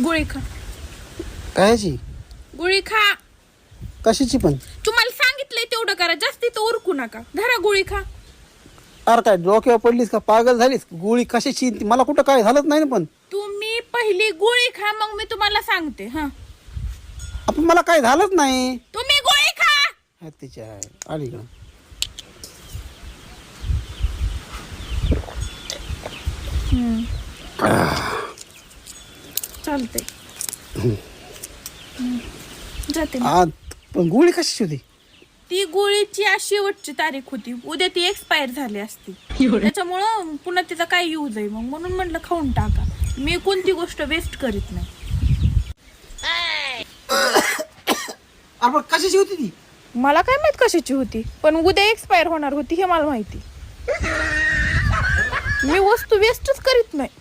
गोळी खा. कायची? गोळी खा. कशाची पण? तुम्हाला सांगितलंय तेवढं करा, जास्ती तर उरकू नका. धरा गोळी खा. अरे काय डोक्यावर पडलीस का? पागल झालीस? गोळी कशाची? मला कुठं काय झालंच नाही ना. पण तुम्ही पहिली गोळी खा, मग मी तुम्हाला सांगते. हा, आपण मला काय झालंच नाही. तुम्ही गोळी खा. तिच्या आली का? चालतंय. जाते मी. आज पण गोळी कशाची होती? ती गोळीची आज शेवटची तारीख होती. उद्या ती एक्सपायर झाली असती, त्याच्यामुळं पुन्हा तिचा काय यूज आहे. मग म्हणून म्हटलं खाऊन टाका. मी कोणती गोष्ट वेस्ट करीत नाही. अरे पण कशाची होती ती? मला काय माहित कशाची होती, पण उद्या एक्सपायर होणार होती हे मला माहिती. मी वस्तू वेस्टच करीत नाही.